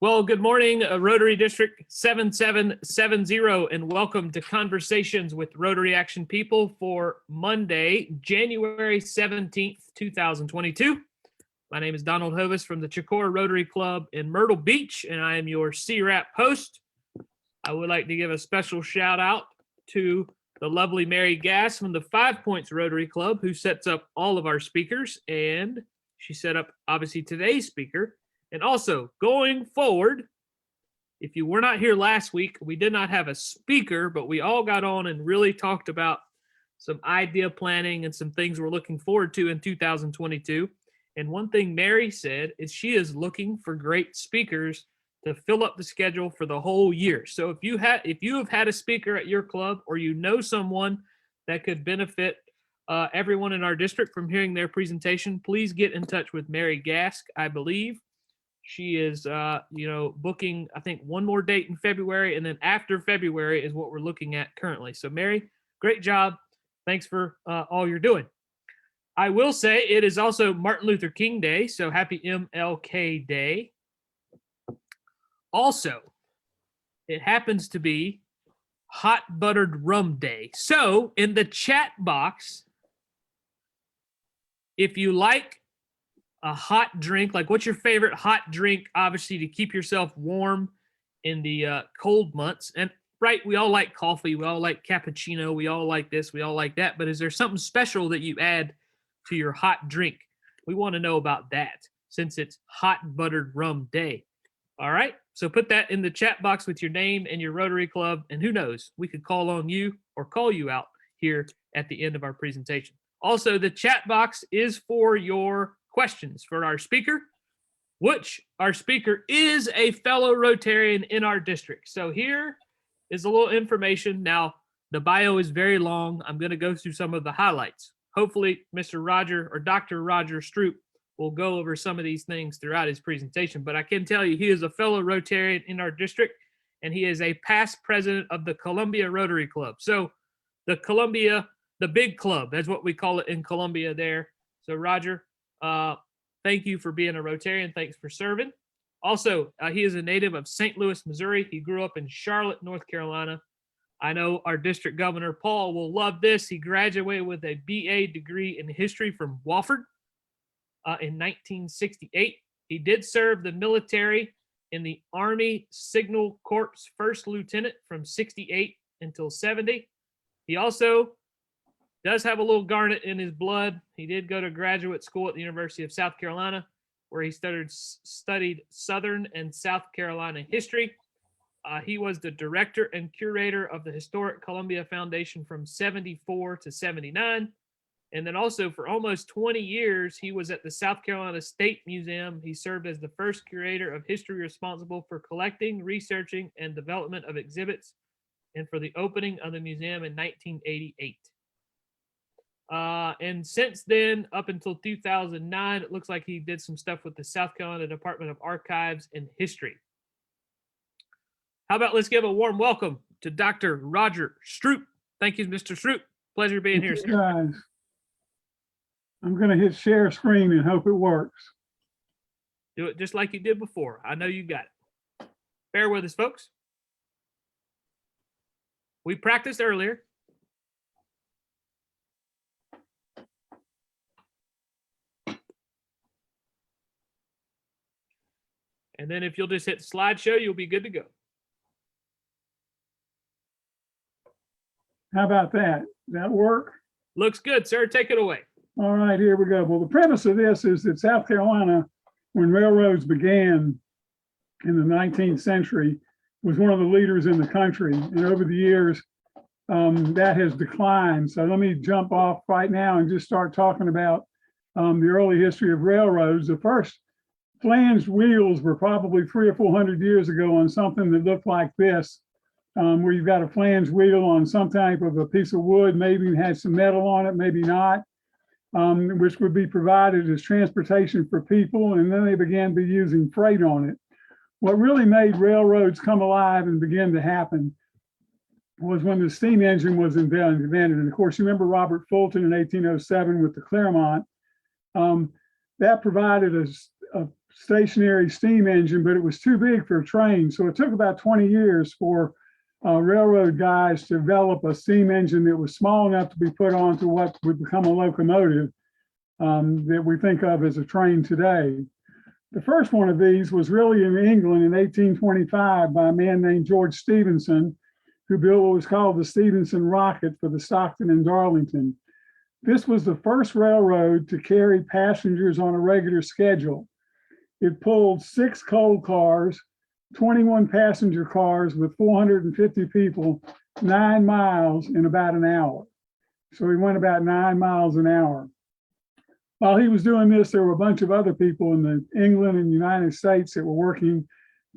Well, good morning, Rotary District 7770, and welcome to Conversations with Rotary Action People for Monday, January 17th, 2022. My name is Donald Hovis from the Curator Rotary Club in Myrtle Beach, and I am your CWRAP host. I would like to give a special shout out to the lovely Mary Gass from the 5 Points Rotary Club, who sets up all of our speakers, and she set up, obviously, today's speaker. And also, going forward, if you were not here last week, we did not have a speaker, but we all got on and really talked about some idea planning and some things we're looking forward to in 2022. And one thing Mary said is she is looking for great speakers to fill up the schedule for the whole year. So if you have had a speaker at your club, or you know someone that could benefit everyone in our district from hearing their presentation, please get in touch with Mary Gask. I believe she is, booking, I think, one more date in February, and then after February is what we're looking at currently. So Mary, great job. Thanks for all you're doing. I will say it is also Martin Luther King Day, so happy MLK Day. Also, it happens to be Hot Buttered Rum Day. So in the chat box, if you like a hot drink, like what's your favorite hot drink, obviously, to keep yourself warm in the cold months? And right, we all like coffee, we all like cappuccino, we all like this, we all like that, but is there something special that you add to your hot drink? We want to know about that, since it's Hot Buttered Rum Day. All right, so put that in the chat box with your name and your Rotary Club, and who knows, we could call on you or call you out here at the end of our presentation. Also, the chat box is for your questions for our speaker, which our speaker is a fellow Rotarian in our district. So here is a little information. Now, the bio is very long. I'm going to go through some of the highlights. Hopefully, Mr. Rodger or Dr. Rodger Stroup will go over some of these things throughout his presentation. But I can tell you he is a fellow Rotarian in our district, and he is a past president of the Columbia Rotary Club. So the Columbia, the big club, that's what we call it in Columbia there. So Rodger, thank you for being a Rotarian. Thanks for serving. Also, he is a native of St. Louis, Missouri. He grew up in Charlotte, North Carolina. I know our district governor, Paul, will love this. He graduated with a BA degree in history from Beaufort in 1968. He did serve the military in the Army Signal Corps first lieutenant from 68 until 70. He also does have a little Garnet in his blood. He did go to graduate school at the University of South Carolina, where he studied Southern and South Carolina history. He was the director and curator of the Historic Columbia Foundation from 74 to 79. And then also for almost 20 years, he was at the South Carolina State Museum. He served as the first curator of history responsible for collecting, researching, and development of exhibits, and for the opening of the museum in 1988. And since then, up until 2009, it looks like he did some stuff with the South Carolina Department of Archives and History. How about let's give a warm welcome to Dr. Rodger Stroup. Thank you, Mr. Stroup. Pleasure being here, sir. Guys, I'm going to hit share screen and hope it works. Do it just like you did before. I know you got it. Bear with us, folks. We practiced earlier. And then if you'll just hit slideshow, you'll be good to go. How about that? Does that work? Looks good, sir. Take it away. All right, here we go. Well, the premise of this is that South Carolina, when railroads began in the 19th century, was one of the leaders in the country. And over the years, that has declined. So let me jump off right now and just start talking about the early history of railroads. The first flanged wheels were probably 300 or 400 years ago on something that looked like this, where you've got a flange wheel on some type of a piece of wood, maybe had some metal on it, maybe not, which would be provided as transportation for people. And then they began to be using freight on it. What really made railroads come alive and begin to happen was when the steam engine was invented. And of course, you remember Robert Fulton in 1807 with the Claremont. That provided a stationary steam engine, but it was too big for a train. So it took about 20 years for railroad guys to develop a steam engine that was small enough to be put onto what would become a locomotive that we think of as a train today. The first one of these was really in England in 1825 by a man named George Stephenson, who built what was called the Stephenson Rocket for the Stockton and Darlington. This was the first railroad to carry passengers on a regular schedule. It pulled 6 coal cars, 21 passenger cars with 450 people, 9 miles in about an hour. So he went about 9 miles an hour. While he was doing this, there were a bunch of other people in England and United States that were working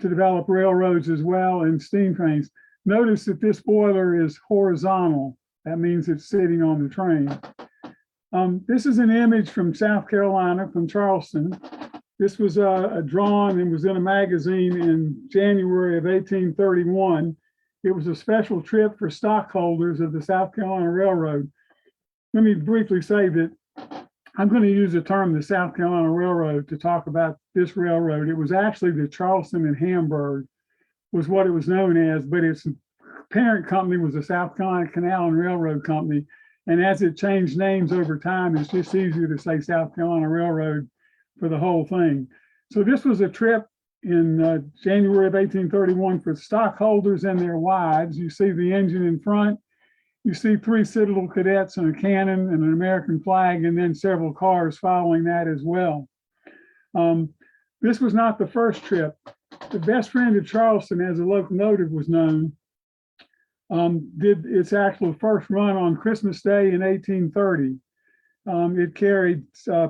to develop railroads as well and steam trains. Notice that this boiler is horizontal. That means it's sitting on the train. This is an image from South Carolina, from Charleston. This was drawn and was in a magazine in January of 1831. It was a special trip for stockholders of the South Carolina Railroad. Let me briefly say that I'm going to use the term the South Carolina Railroad to talk about this railroad. It was actually the Charleston and Hamburg was what it was known as, but its parent company was the South Carolina Canal and Railroad Company. And as it changed names over time, it's just easier to say South Carolina Railroad for the whole thing. So this was a trip in January of 1831 for stockholders and their wives. You see the engine in front. You see 3 Citadel cadets and a cannon and an American flag, and then several cars following that as well. This was not the first trip. The best friend of Charleston, as a locomotive was known, did its actual first run on Christmas Day in 1830. It carried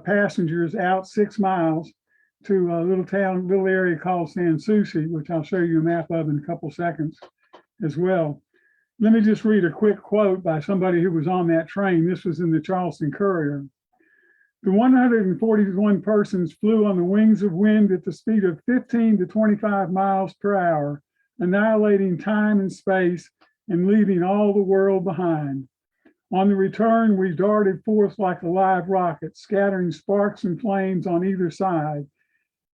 passengers out 6 miles to a little area called Sans Souci, which I'll show you a map of in a couple seconds as well. Let me just read a quick quote by somebody who was on that train. This was in the Charleston Courier. The 141 persons flew on the wings of wind at the speed of 15 to 25 miles per hour, annihilating time and space and leaving all the world behind. On the return, we darted forth like a live rocket, scattering sparks and flames on either side,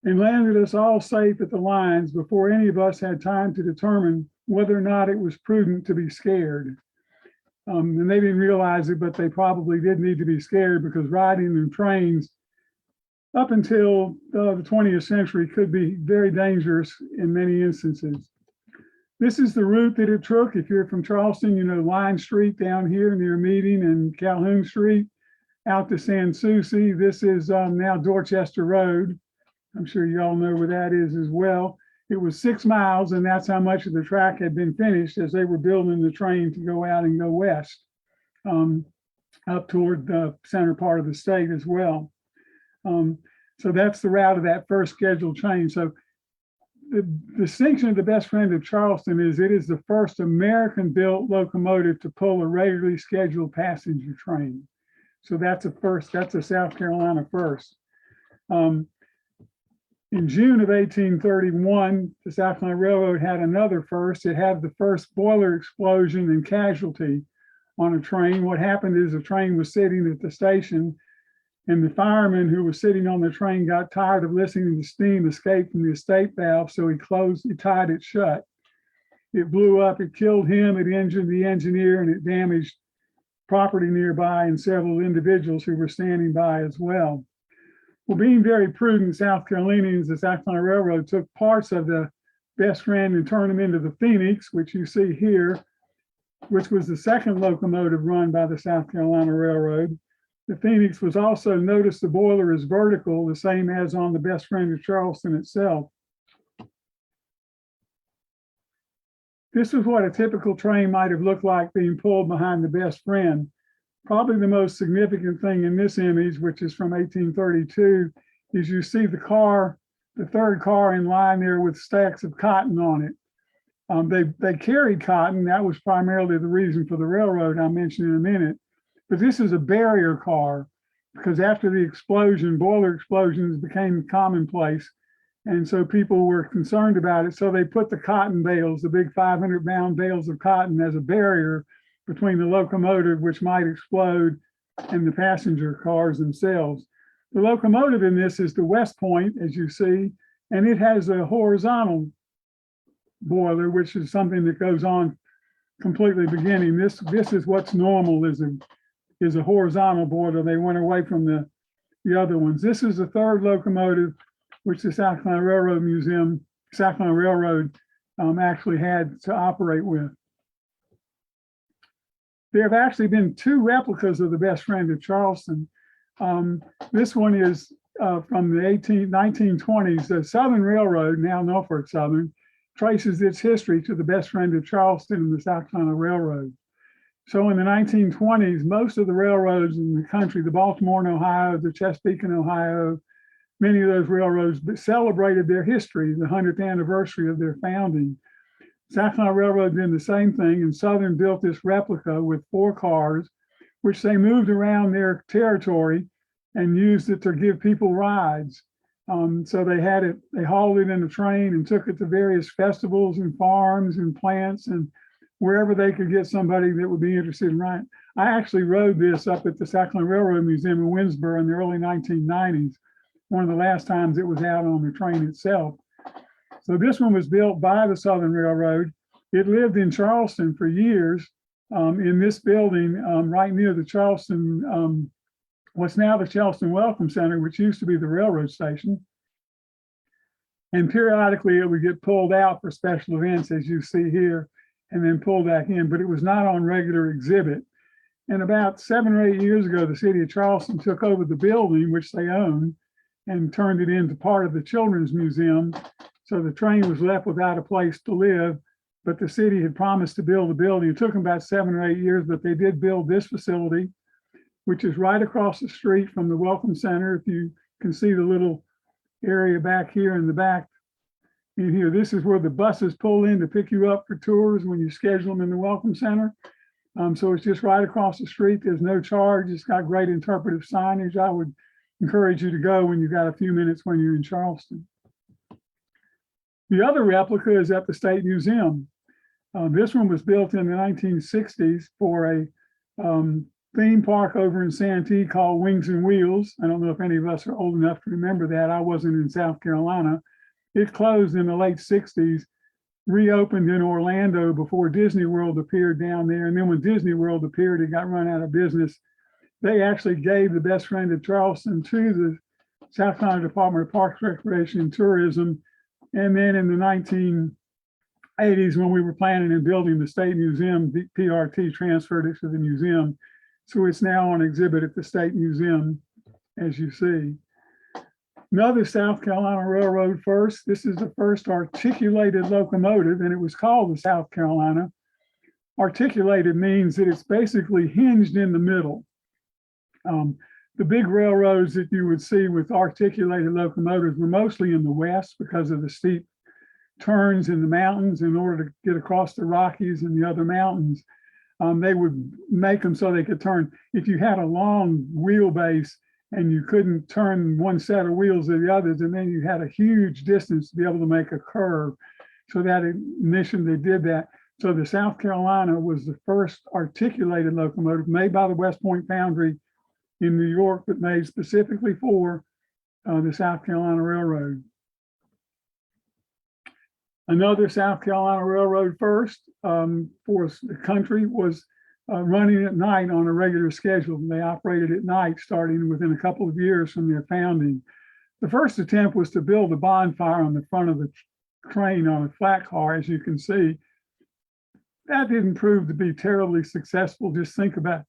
and landed us all safe at the lines before any of us had time to determine whether or not it was prudent to be scared. And they didn't realize it, but they probably did need to be scared because riding in trains up until the 20th century could be very dangerous in many instances. This is the route that it took. If you're from Charleston, you know Line Street down here near Meeting and Calhoun Street out to Sans Souci. This is now Dorchester Road. I'm sure you all know where that is as well. It was 6 miles, and that's how much of the track had been finished as they were building the train to go out and go west, up toward the center part of the state as well. So that's the route of that first scheduled train. So the distinction of the best friend of Charleston is it is the first American-built locomotive to pull a regularly scheduled passenger train. So that's a first. That's a South Carolina first. In June of 1831, the South Carolina Railroad had another first. It had the first boiler explosion and casualty on a train. What happened is the train was sitting at the station, and the fireman who was sitting on the train got tired of listening to steam escape from the escape valve, so he tied it shut. It blew up, it killed him, it injured the engineer, and it damaged property nearby and several individuals who were standing by as well. Well, being very prudent, South Carolinians, the South Carolina Railroad took parts of the best friend and turned them into the Phoenix, which you see here, which was the second locomotive run by the South Carolina Railroad. The Phoenix was also, notice the boiler is vertical, the same as on the best friend of Charleston itself. This is what a typical train might have looked like being pulled behind the best friend. Probably the most significant thing in this image, which is from 1832, is you see the car, the third car in line there with stacks of cotton on it. They carried cotton. That was primarily the reason for the railroad I'll mention in a minute. But this is a barrier car because after the explosion, boiler explosions became commonplace. And so people were concerned about it. So they put the cotton bales, the big 500-pound bales of cotton, as a barrier between the locomotive, which might explode, and the passenger cars themselves. The locomotive in this is the West Point, as you see, and it has a horizontal boiler, which is something that goes on completely beginning. This is what's normal is a horizontal boiler. They went away from the other ones. This is the third locomotive, which the South Carolina Railroad Museum, South Carolina Railroad actually had to operate with. There have actually been two replicas of the Best Friend of Charleston. This one is from the 1920s. The Southern Railroad, now Norfolk Southern, traces its history to the Best Friend of Charleston and the South Carolina Railroad. So in the 1920s, most of the railroads in the country, the Baltimore and Ohio, the Chesapeake and Ohio, many of those railroads celebrated their history, the 100th anniversary of their founding. South Carolina Railroad did the same thing, and Southern built this replica with 4 cars, which they moved around their territory and used it to give people rides. So they hauled it in a train and took it to various festivals and farms and plants and wherever they could get somebody that would be interested in riding. I actually rode this up at the South Carolina Railroad Museum in Winsborough in the early 1990s, one of the last times it was out on the train itself. So this one was built by the Southern Railroad. It lived in Charleston for years in this building right near the Charleston, what's now the Charleston Welcome Center, which used to be the railroad station. And periodically it would get pulled out for special events, as you see here, and then pulled back in, but it was not on regular exhibit. And about 7 or 8 years ago, the city of Charleston took over the building, which they owned, and turned it into part of the Children's Museum. So the train was left without a place to live, but the city had promised to build a building. It took them about 7 or 8 years, but they did build this facility, which is right across the street from the Welcome Center. If you can see the little area back here in the back, in here, this is where the buses pull in to pick you up for tours when you schedule them in the Welcome Center. So it's just right across the street. There's no charge. It's got great interpretive signage. I would encourage you to go when you've got a few minutes when you're in Charleston. The other replica is at the State Museum. This one was built in the 1960s for a theme park over in Santee called Wings and Wheels. I don't know if any of us are old enough to remember that. I wasn't in South Carolina. It closed in the late 60s, reopened in Orlando before Disney World appeared down there. And then when Disney World appeared, it got run out of business. They actually gave the Best Friend of Charleston to the South Carolina Department of Parks, Recreation, and Tourism. And then in the 1980s, when we were planning and building the State Museum, the PRT transferred it to the museum. So it's now on exhibit at the State Museum, as you see. Another South Carolina Railroad first. This is the first articulated locomotive, and it was called the South Carolina. Articulated means that it's basically hinged in the middle. The big railroads that you would see with articulated locomotives were mostly in the West because of the steep turns in the mountains in order to get across the Rockies and the other mountains. They would make them so they could turn. If you had a long wheelbase and you couldn't turn one set of wheels to the others, and then you had a huge distance to be able to make a curve. So that initially they did that. So the South Carolina was the first articulated locomotive made by the West Point Foundry in New York, but made specifically for the South Carolina Railroad. Another South Carolina Railroad first for the country was running at night on a regular schedule. They operated at night starting within a couple of years from their founding. The first attempt was to build a bonfire on the front of the train on a flat car, as you can see. That didn't prove to be terribly successful. Just think about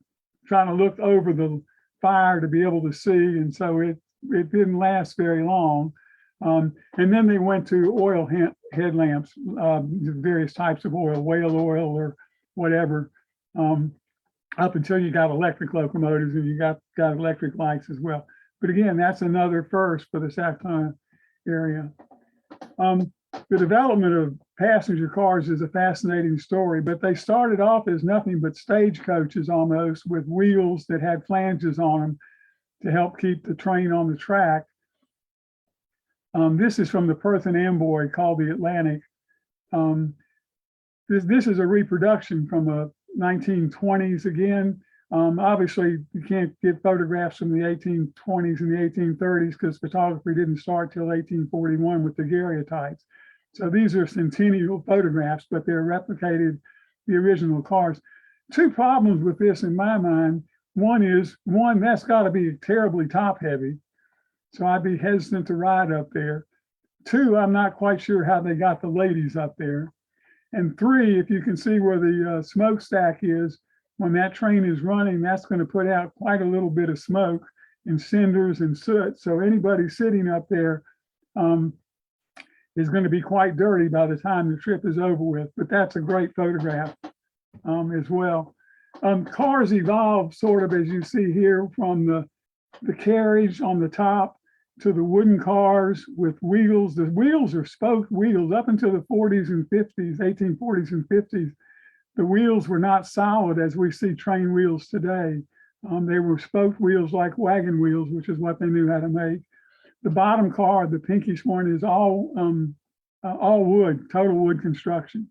trying to look over the fire to be able to see. And so it didn't last very long. And then they went to oil headlamps, various types of oil, whale oil or whatever, up until you got electric locomotives and you got electric lights as well. But again, that's another first for the South Carolina area. The development of passenger cars is a fascinating story, but they started off as nothing but stagecoaches almost with wheels that had flanges on them to help keep the train on the track. This is from the Perth and Amboy called the Atlantic. This is a reproduction from the 1920s again. Obviously, you can't get photographs from the 1820s and the 1830s because photography didn't start till 1841 with the daguerreotypes. So these are centennial photographs, but they're replicated the original cars. Two problems with this in my mind. One, that's got to be terribly top heavy. So I'd be hesitant to ride up there. Two, I'm not quite sure how they got the ladies up there. And three, if you can see where the smokestack is, when that train is running, that's going to put out quite a little bit of smoke and cinders and soot. So anybody sitting up there is going to be quite dirty by the time the trip is over with. But that's a great photograph as well. Cars evolved sort of as you see here from the carriage on the top to the wooden cars with wheels. The wheels are spoke wheels up until the 40s and 50s, 1840s and 50s. The wheels were not solid as we see train wheels today. They were spoked wheels like wagon wheels, which is what they knew how to make. The bottom car, the pinkish one, is all wood, total wood construction.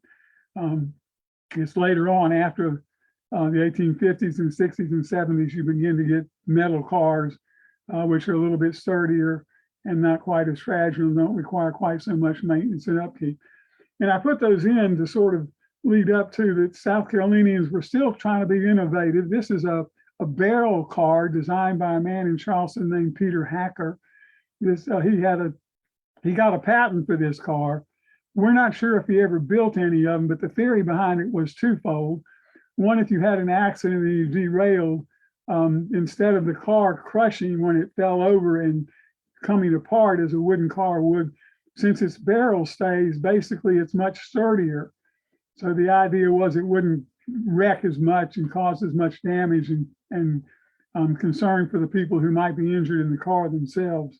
It's later on after the 1850s and 60s and 70s, you begin to get metal cars, which are a little bit sturdier and not quite as fragile and don't require quite so much maintenance and upkeep. And I put those in to sort of lead up to that South Carolinians were still trying to be innovative. This is a barrel car designed by a man in Charleston named Peter Hacker. He got a patent for this car. We're not sure if he ever built any of them, but the theory behind it was twofold. One, if you had an accident and you derailed, instead of the car crushing when it fell over and coming apart as a wooden car would, since its barrel stays, basically it's much sturdier. So the idea was it wouldn't wreck as much and cause as much damage and concern for the people who might be injured in the car themselves.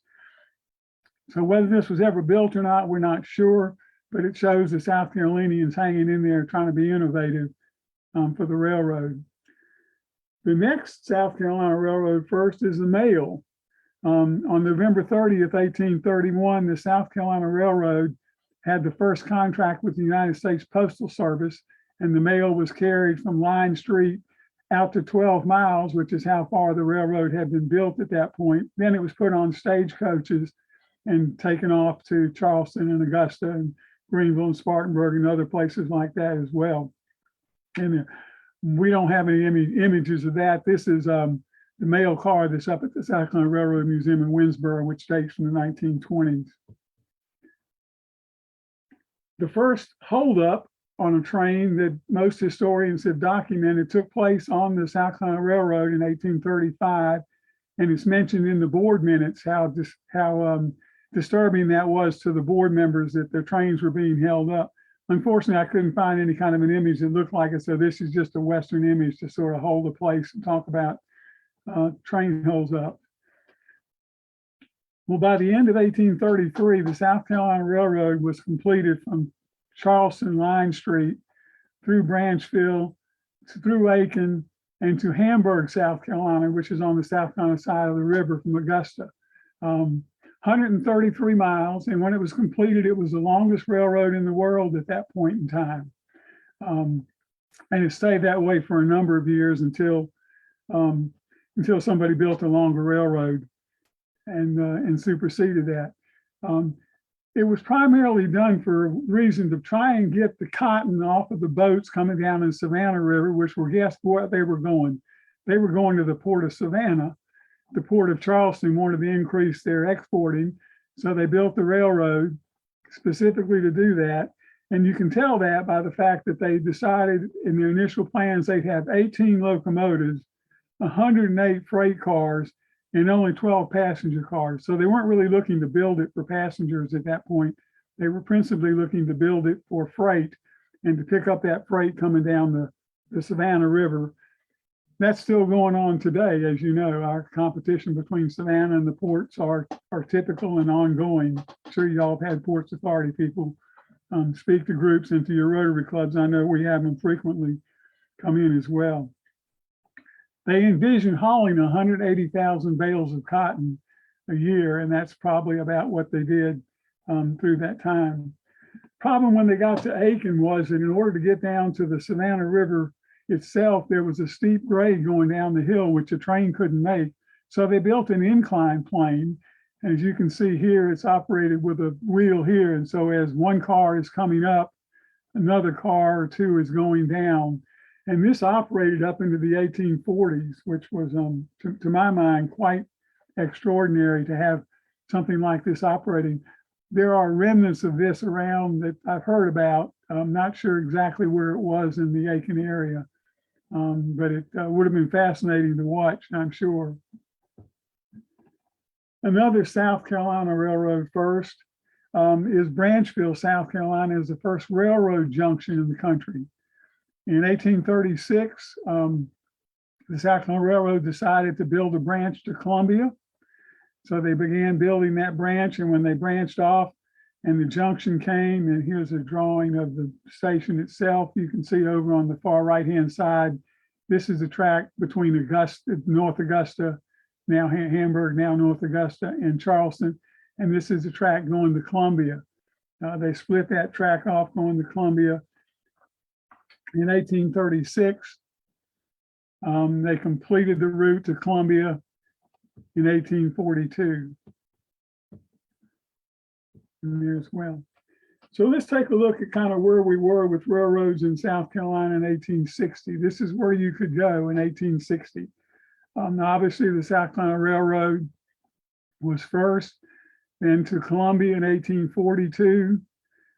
So whether this was ever built or not, we're not sure, but it shows the South Carolinians hanging in there trying to be innovative for the railroad. The next South Carolina Railroad first is the mail. On November 30th, 1831, the South Carolina Railroad had the first contract with the United States Postal Service, and the mail was carried from Line Street out to 12 miles, which is how far the railroad had been built at that point. Then it was put on stagecoaches and taken off to Charleston and Augusta and Greenville and Spartanburg and other places like that as well. And we don't have any images of that. This is the mail car that's up at the South Carolina Railroad Museum in Winsborough, which dates from the 1920s. The first holdup on a train that most historians have documented took place on the South Carolina Railroad in 1835, and it's mentioned in the board minutes how disturbing that was to the board members that their trains were being held up. Unfortunately, I couldn't find any kind of an image that looked like it, so this is just a Western image to sort of hold the place and talk about train holds up. Well, by the end of 1833, the South Carolina Railroad was completed from Charleston Line Street through Branchville, through Aiken, and to Hamburg, South Carolina, which is on the South Carolina side of the river from Augusta. 133 miles, and when it was completed, it was the longest railroad in the world at that point in time. And it stayed that way for a number of years until somebody built a longer railroad and superseded that. It was primarily done for a reason to try and get the cotton off of the boats coming down the Savannah River, which were, guess what they were going? They were going to the port of Savannah. The port of Charleston wanted to increase their exporting, so they built the railroad specifically to do that. And you can tell that by the fact that they decided in their initial plans they'd have 18 locomotives, 108 freight cars, and only 12 passenger cars. So they weren't really looking to build it for passengers at that point. They were principally looking to build it for freight and to pick up that freight coming down the Savannah River. That's still going on today. As you know, our competition between Savannah and the ports are typical and ongoing. I'm sure you all have had Ports Authority people speak to groups and to your Rotary clubs. I know we have them frequently come in as well. They envision hauling 180,000 bales of cotton a year, and that's probably about what they did through that time. Problem when they got to Aiken was that in order to get down to the Savannah River itself, there was a steep grade going down the hill, which a train couldn't make. So they built an incline plane. As you can see here, it's operated with a wheel here. And so as one car is coming up, another car or two is going down. And this operated up into the 1840s, which was, to my mind, quite extraordinary to have something like this operating. There are remnants of this around that I've heard about. I'm not sure exactly where it was in the Aiken area, but it would have been fascinating to watch, I'm sure. Another South Carolina railroad first is Branchville, South Carolina, is the first railroad junction in the country. In 1836, the South Carolina Railroad decided to build a branch to Columbia. So they began building that branch, and when they branched off and the junction came, and here's a drawing of the station itself, you can see over on the far right-hand side, this is the track between Augusta, North Augusta, now Hamburg, now North Augusta, and Charleston, and this is the track going to Columbia. They split that track off going to Columbia. In 1836, they completed the route to Columbia in 1842. And there as well. So let's take a look at kind of where we were with railroads in South Carolina in 1860. This is where you could go in 1860. Obviously, the South Carolina Railroad was first, then to Columbia in 1842.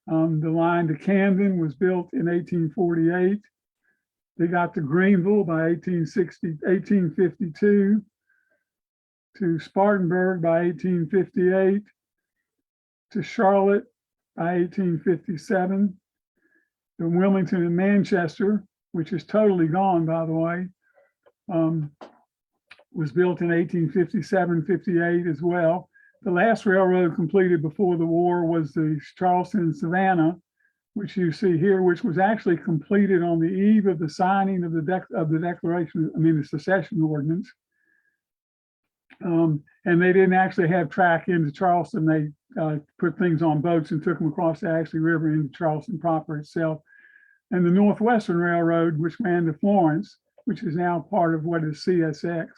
The line to Camden was built in 1848. They got to Greenville by 1852, to Spartanburg by 1858, to Charlotte by 1857, to Wilmington and Manchester, which is totally gone, by the way, was built in 1857-58 as well. The last railroad completed before the war was the Charleston and Savannah, which you see here, which was actually completed on the eve of the signing of the Declaration, the secession ordinance. And they didn't actually have track into Charleston. They put things on boats and took them across the Ashley River into Charleston proper itself. And the Northwestern Railroad, which ran to Florence, which is now part of what is CSX,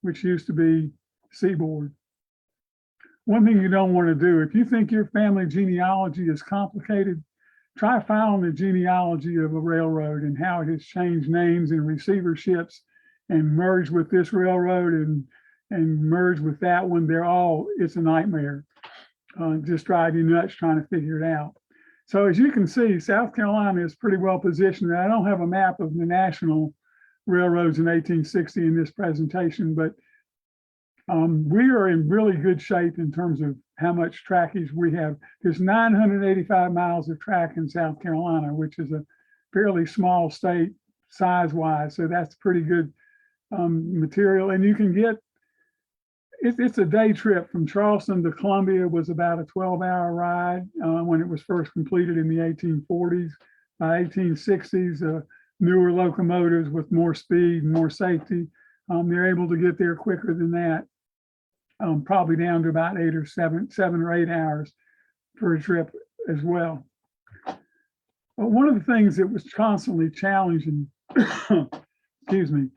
which used to be Seaboard. One thing you don't want to do, if you think your family genealogy is complicated, try following the genealogy of a railroad and how it has changed names and receiverships and merged with this railroad and merged with that one. It's a nightmare. Just drive you nuts trying to figure it out. So as you can see, South Carolina is pretty well positioned. I don't have a map of the national railroads in 1860 in this presentation, but we are in really good shape in terms of how much trackage we have. There's 985 miles of track in South Carolina, which is a fairly small state size-wise. So that's pretty good material. And you can get, it's a day trip from Charleston to Columbia. Was about a 12-hour ride when it was first completed in the 1840s. By 1860s, newer locomotives with more speed and more safety, they're able to get there quicker than that. Probably down to about 7 or 8 hours for a trip as well. But one of the things that was constantly challenging, excuse me,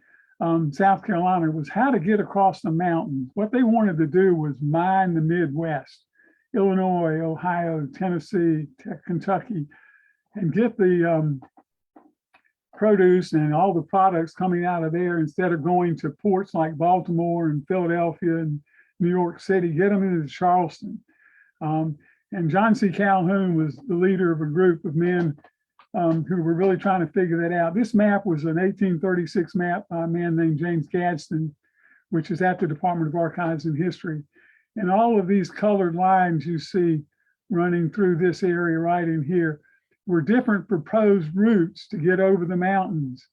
South Carolina was how to get across the mountains. What they wanted to do was mine the Midwest, Illinois, Ohio, Tennessee, Kentucky, and get the produce and all the products coming out of there instead of going to ports like Baltimore and Philadelphia and New York City, get them into Charleston. And John C. Calhoun was the leader of a group of men who were really trying to figure that out. This map was an 1836 map by a man named James Gadsden, which is at the Department of Archives and History. And all of these colored lines you see running through this area right in here were different proposed routes to get over the mountains.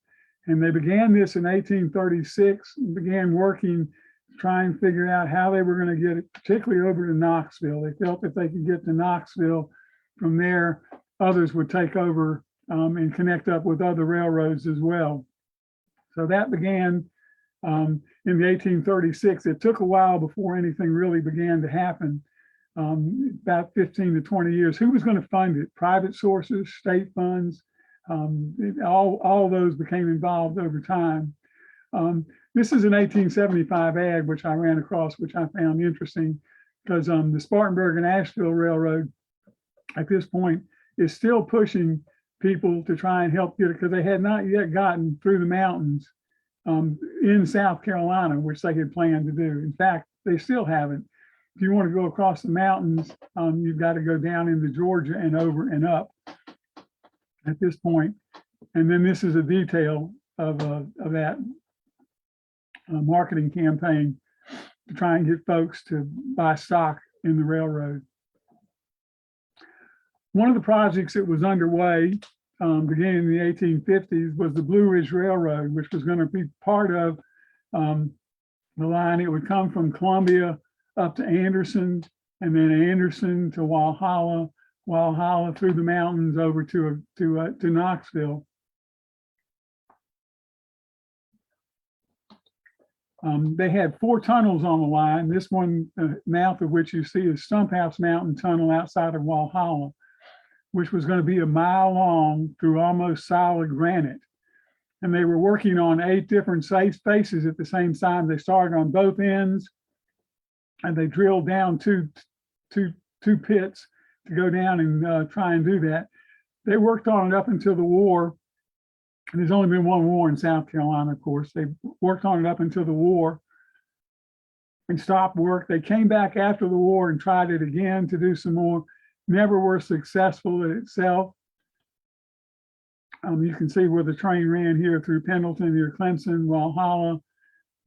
And they began this in 1836 and began working to try and figure out how they were going to get it, particularly over to Knoxville. They felt if they could get to Knoxville, from there, others would take over and connect up with other railroads as well. So that began in the 1836. It took a while before anything really began to happen. About 15 to 20 years. Who was going to fund it? Private sources, state funds, All those became involved over time. This is an 1875 ad, which I ran across, which I found interesting, because the Spartanburg and Asheville Railroad at this point is still pushing people to try and help get it, because they had not yet gotten through the mountains in South Carolina, which they had planned to do. In fact, they still haven't. If you want to go across the mountains, you've got to go down into Georgia and over and up at this point. And then this is a detail of that marketing campaign to try and get folks to buy stock in the railroad. One of the projects that was underway beginning in the 1850s was the Blue Ridge Railroad, which was going to be part of the line. It would come from Columbia up to Anderson, and then Anderson to Walhalla, Walhalla through the mountains over to Knoxville. They had 4 tunnels on the line. This one, mouth of which you see is Stump House Mountain Tunnel outside of Walhalla, which was going to be a mile long through almost solid granite. And they were working on 8 different safe spaces at the same time. They started on both ends, and they drilled down two pits to go down and try and do that. They worked on it up until the war. There's only been one war in South Carolina, of course. They worked on it up until the war and stopped work. They came back after the war and tried it again to do some more. Never were successful in itself. You can see where the train ran here through Pendleton, near Clemson, Walhalla.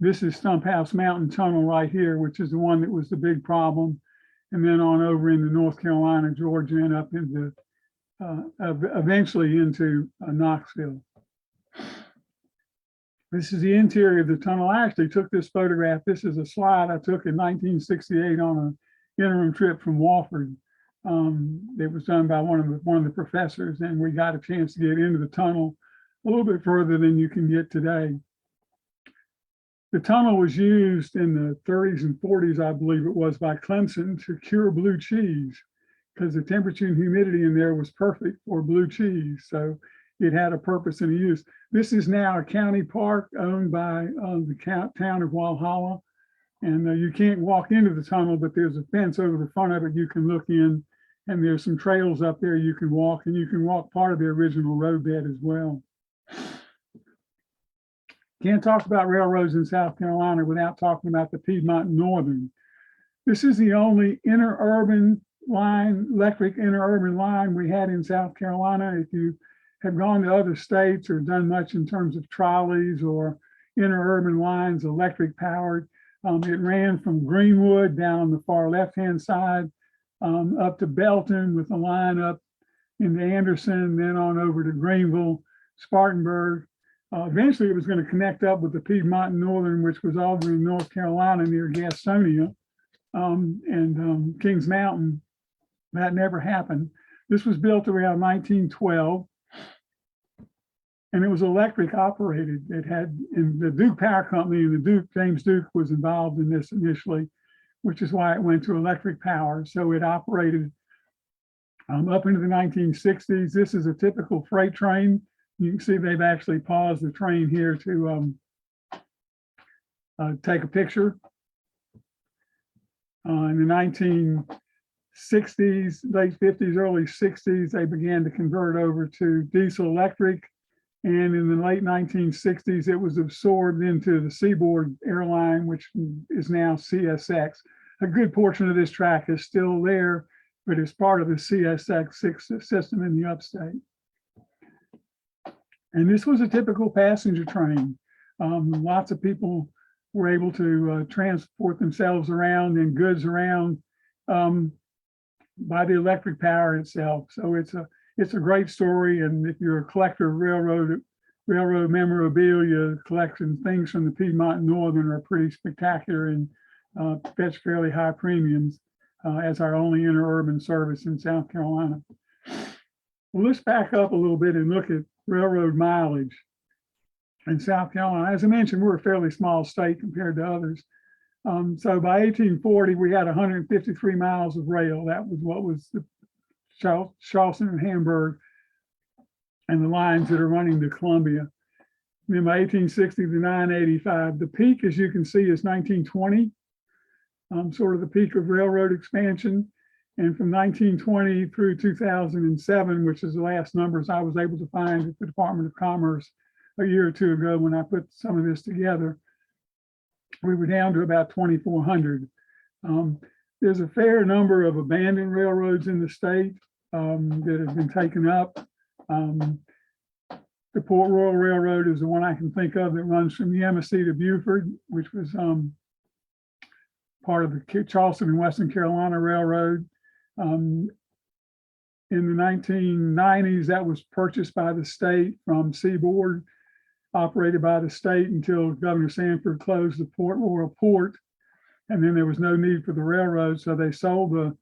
This is Stump House Mountain Tunnel right here, which is the one that was the big problem. And then on over into North Carolina, Georgia, and up into, eventually into Knoxville. This is the interior of the tunnel. I actually took this photograph. This is a slide I took in 1968 on an interim trip from Wofford. It was done by one of the professors, and we got a chance to get into the tunnel a little bit further than you can get today. The tunnel was used in the 30s and 40s, I believe it was, by Clemson to cure blue cheese, because the temperature and humidity in there was perfect for blue cheese. So it had a purpose and a use. This is now a county park owned by the town of Walhalla. And you can't walk into the tunnel, but there's a fence over the front of it you can look in. And there's some trails up there you can walk, and you can walk part of the original roadbed as well. Can't talk about railroads in South Carolina without talking about the Piedmont Northern. This is the only interurban line, electric interurban line we had in South Carolina. If you have gone to other states or done much in terms of trolleys or interurban lines, electric powered, it ran from Greenwood down on the far left-hand side, up to Belton with a line up into Anderson, then on over to Greenville, Spartanburg. Eventually, it was going to connect up with the Piedmont Northern, which was over in North Carolina near Gastonia and Kings Mountain. That never happened. This was built around 1912, and it was electric operated. It had in the Duke Power Company, and the Duke, James Duke, was involved in this initially, which is why it went to electric power. So it operated up into the 1960s. This is a typical freight train. You can see they've actually paused the train here to take a picture. In the 1960s, late 50s, early 60s, they began to convert over to diesel electric. And in the late 1960s, it was absorbed into the Seaboard airline, which is now CSX. A good portion of this track is still there, but it's part of the CSX system in the upstate. And this was a typical passenger train. Lots of people were able to transport themselves around and goods around by the electric power itself. So it's a great story. And if you're a collector of railroad memorabilia, collecting things from the Piedmont Northern are pretty spectacular and fetch fairly high premiums as our only interurban service in South Carolina. Well, let's back up a little bit and look at railroad mileage in South Carolina. As I mentioned, we're a fairly small state compared to others. So by 1840, we had 153 miles of rail. That was what was the Charleston and Hamburg and the lines that are running to Columbia. Then by 1860 to 985, the peak, as you can see, is 1920, sort of the peak of railroad expansion. And from 1920 through 2007, which is the last numbers I was able to find at the Department of Commerce a year or two ago when I put some of this together, we were down to about 2,400. There's a fair number of abandoned railroads in the state that have been taken up. The Port Royal Railroad is the one I can think of that runs from Yemassee to Beaufort, which was part of the Charleston and Western Carolina Railroad. In the 1990s, that was purchased by the state from Seaboard, operated by the state until Governor Sanford closed the Port Royal Port. And then there was no need for the railroad. So they sold the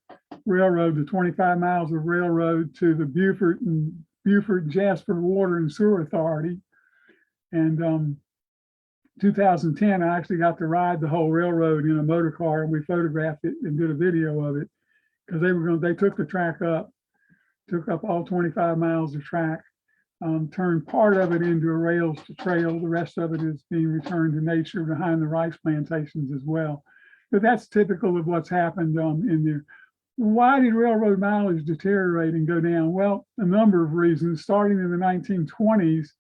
railroad, the 25 miles of railroad, to the Beaufort Jasper Water and Sewer Authority. And 2010, I actually got to ride the whole railroad in a motor car, and we photographed it and did a video of it, because they took the track up, took up all 25 miles of track, turned part of it into a rails to trail. The rest of it is being returned to nature behind the rice plantations as well. But that's typical of what's happened in there. Why did railroad mileage deteriorate and go down? Well, a number of reasons. Starting in the 1920s,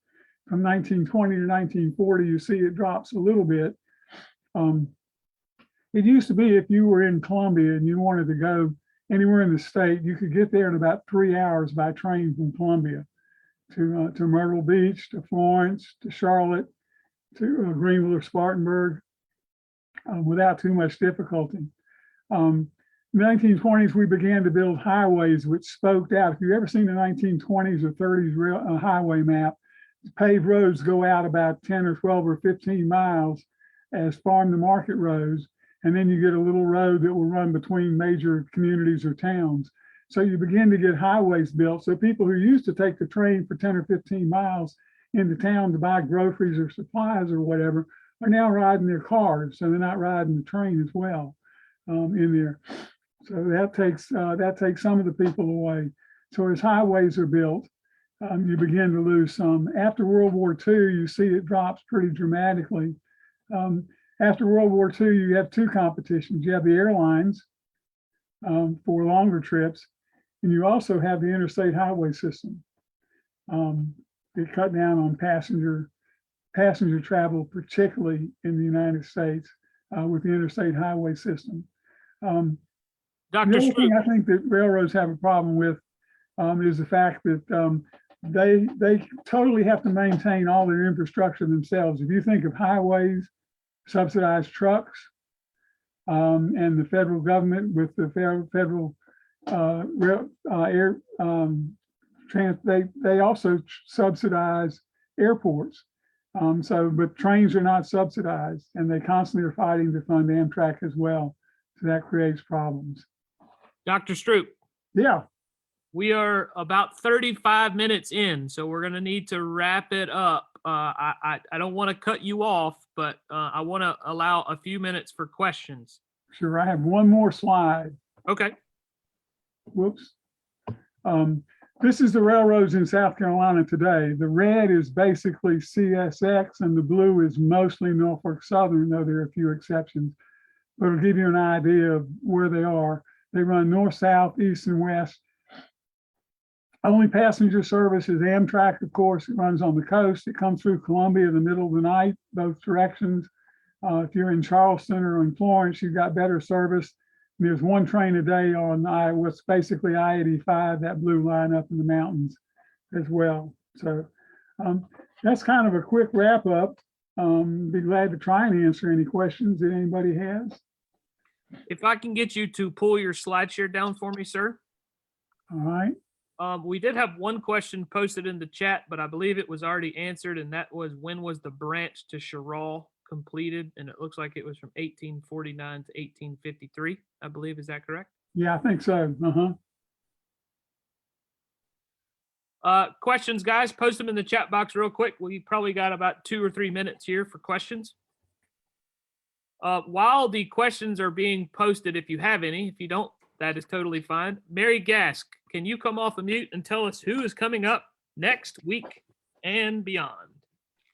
from 1920 to 1940, you see it drops a little bit. It used to be if you were in Columbia and you wanted to go anywhere in the state, you could get there in about 3 hours by train from Columbia to Myrtle Beach, to Florence, to Charlotte, to Greenville or Spartanburg without too much difficulty. In the 1920s, we began to build highways which spoked out. If you've ever seen the 1920s or 30s highway map, paved roads go out about 10 or 12 or 15 miles as farm to market roads. And then you get a little road that will run between major communities or towns. So you begin to get highways built. So people who used to take the train for 10 or 15 miles into town to buy groceries or supplies or whatever are now riding their cars. So they're not riding the train as well in there. So that takes some of the people away. So as highways are built, you begin to lose some. After World War II, you see it drops pretty dramatically. After World War II, you have two competitions. You have the airlines for longer trips, and you also have the interstate highway system. It cut down on passenger travel, particularly in the United States, with the interstate highway system. The other thing I think that railroads have a problem with is the fact that they totally have to maintain all their infrastructure themselves. If you think of highways, subsidized trucks, and the federal government with the federal they also subsidize airports. But trains are not subsidized, and they constantly are fighting to fund Amtrak as well. So that creates problems. Dr. Stroup. Yeah. We are about 35 minutes in, so we're going to need to wrap it up. I don't want to cut you off, but I want to allow a few minutes for questions. Sure. I have one more slide. Okay. Whoops. This is the railroads in South Carolina today. The red is basically CSX, and the blue is mostly Norfolk Southern, though there are a few exceptions. But it'll give you an idea of where they are. They run north, south, east, and west. Only passenger service is Amtrak, of course. It runs on the coast. It comes through Columbia in the middle of the night, both directions. If you're in Charleston or in Florence, you've got better service. And there's one train a day on what's basically I-85, that blue line up in the mountains as well. So that's kind of a quick wrap up. Be glad to try and answer any questions that anybody has. If I can get you to pull your slide share down for me, sir. All right. We did have one question posted in the chat, but I believe it was already answered, and that was, when was the branch to Cheraw completed? And it looks like it was from 1849 to 1853, I believe. Is that correct? Yeah, I think so. Questions, guys, post them in the chat box real quick. We probably got about 2 or 3 minutes here for questions. While the questions are being posted, if you have any, if you don't, that is totally fine. Mary Gask, can you come off of mute and tell us who is coming up next week and beyond?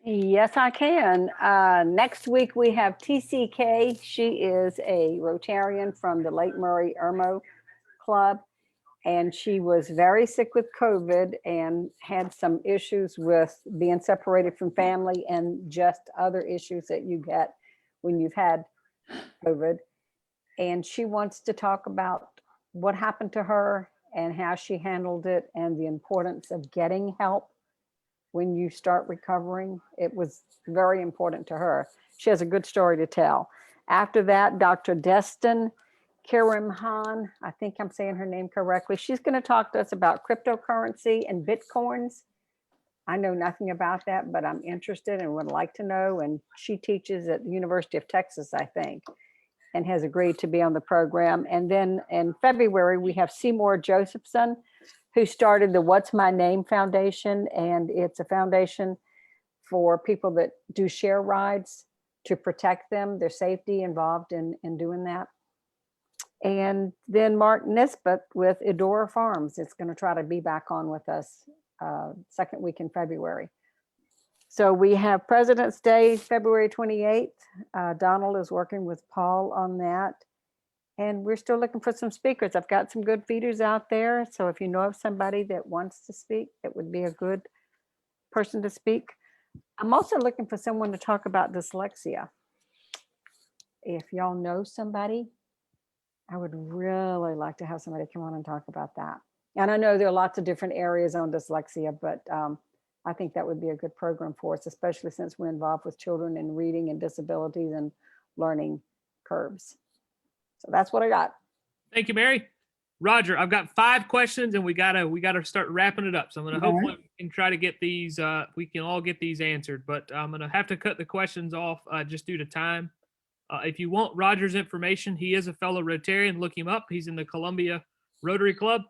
Yes, I can. Next week we have TCK. She is a Rotarian from the Lake Murray Irmo Club, and she was very sick with COVID and had some issues with being separated from family and just other issues that you get when you've had COVID. And she wants to talk about what happened to her and how she handled it and the importance of getting help when you start recovering. It was very important to her. She has a good story to tell. After that, Dr. Destin Kirimhan, I think I'm saying her name correctly. She's going to talk to us about cryptocurrency and Bitcoins. I know nothing about that, but I'm interested and would like to know. And she teaches at the University of Texas, I think, and has agreed to be on the program. And then in February, we have Seymour Josephson, who started the What's My Name Foundation. And it's a foundation for people that do share rides to protect them, their safety involved in doing that. And then Mark Nisbet with Edora Farms is going to try to be back on with us second week in February. So we have President's Day, February 28th. Donald is working with Paul on that. And we're still looking for some speakers. I've got some good feeders out there. So if you know of somebody that wants to speak, that would be a good person to speak. I'm also looking for someone to talk about dyslexia. If y'all know somebody, I would really like to have somebody come on and talk about that. And I know there are lots of different areas on dyslexia, but I think that would be a good program for us, especially since we're involved with children in reading and disabilities and learning curves. So that's what I got. Thank you, Mary. Roger, I've got 5 questions and we gotta start wrapping it up. So I'm gonna hopefully we can try to get these, we can all get these answered, but I'm gonna have to cut the questions off just due to time. If you want Roger's information, he is a fellow Rotarian. Look him up. He's in the Columbia Rotary Club.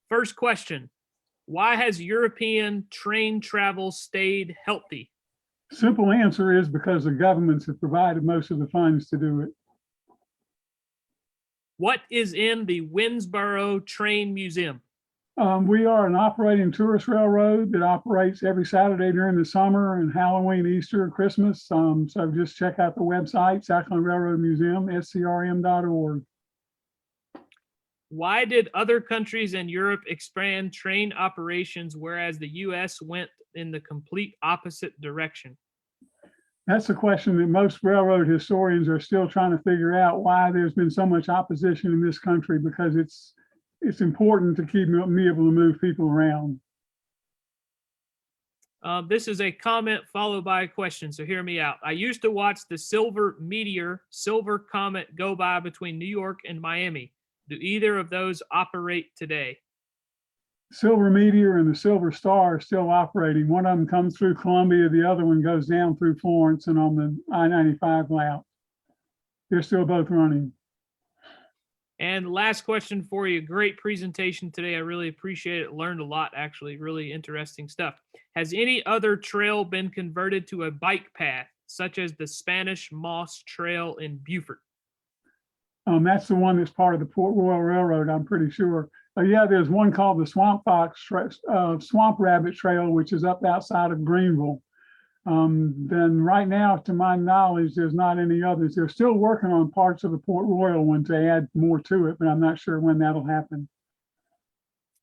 First question, why has European train travel stayed healthy? Simple answer is because the governments have provided most of the funds to do it. What is in the Winsborough Train Museum? We are an operating tourist railroad that operates every Saturday during the summer and Halloween, Easter, Christmas. So just check out the website, Southland Railroad Museum, scrm.org. Why did other countries in Europe expand train operations, whereas the U.S. went in the complete opposite direction? That's a question that most railroad historians are still trying to figure out, why there's been so much opposition in this country, because it's important to keep me able to move people around. This is a comment followed by a question, so hear me out. I used to watch the Silver Comet go by between New York and Miami. Do either of those operate today? Silver Meteor and the Silver Star are still operating. One of them comes through Columbia, the other one goes down through Florence and on the I-95 route. They're still both running. And last question for you. Great presentation today. I really appreciate it. Learned a lot, actually. Really interesting stuff. Has any other trail been converted to a bike path, such as the Spanish Moss Trail in Beaufort? That's the one that's part of the Port Royal Railroad, I'm pretty sure. Yeah, there's one called the Swamp Rabbit Trail, which is up outside of Greenville. Then right now, to my knowledge, there's not any others. They're still working on parts of the Port Royal one to add more to it, but I'm not sure when that'll happen.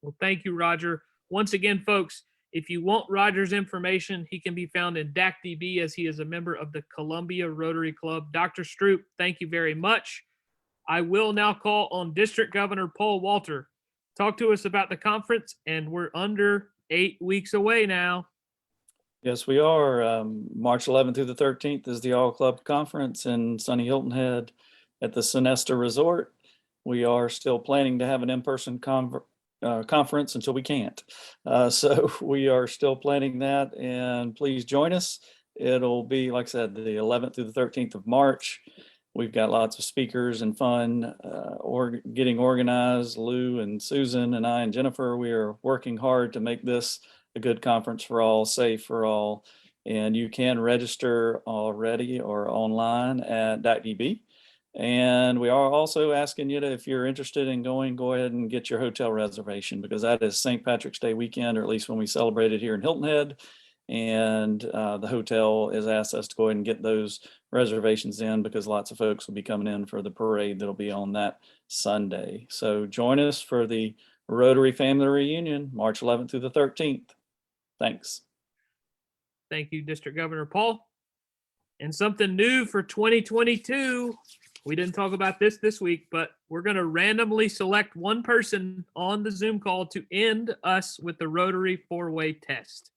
Well, thank you, Roger. Once again, folks, if you want Roger's information, he can be found in DACDB as he is a member of the Columbia Rotary Club. Dr. Stroup, thank you very much. I will now call on District Governor Paul Walter. Talk to us about the conference, and we're under 8 weeks away now. Yes, we are. March 11th through the 13th is the All Club Conference in sunny Hilton Head at the Sonesta Resort. We are still planning to have an in-person conference until we can't. So we are still planning that, and please join us. It'll be, like I said, the 11th through the 13th of March. We've got lots of speakers and fun getting organized. Lou and Susan and I and Jennifer, we are working hard to make this a good conference for all, safe for all. And you can register already or online at DACDB. And we are also asking you to, if you're interested in going, go ahead and get your hotel reservation, because that is St. Patrick's Day weekend, or at least when we celebrate it here in Hilton Head. And the hotel has asked us to go ahead and get those reservations in, because lots of folks will be coming in for the parade that'll be on that Sunday. So join us for the Rotary Family Reunion, March 11th through the 13th. Thanks. Thank you, District Governor Paul. And something new for 2022. We didn't talk about this week, but we're going to randomly select one person on the Zoom call to end us with the Rotary four-way test.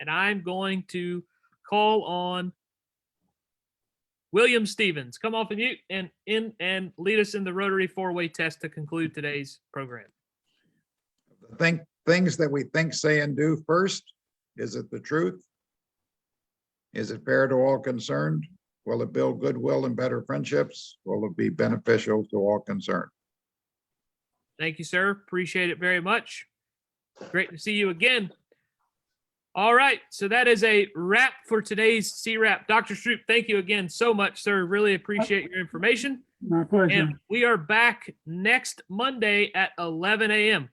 And I'm going to call on William Stevens. Come off of mute and lead us in the Rotary four-way test to conclude today's program. Things that we think, say, and do first. Is it the truth? Is it fair to all concerned? Will it build goodwill and better friendships? Will it be beneficial to all concerned? Thank you, sir. Appreciate it very much. Great to see you again. All right, so that is a wrap for today's CWRAP. Dr. Stroup, thank you again so much, sir. Really appreciate your information. My pleasure. And we are back next Monday at 11 a.m.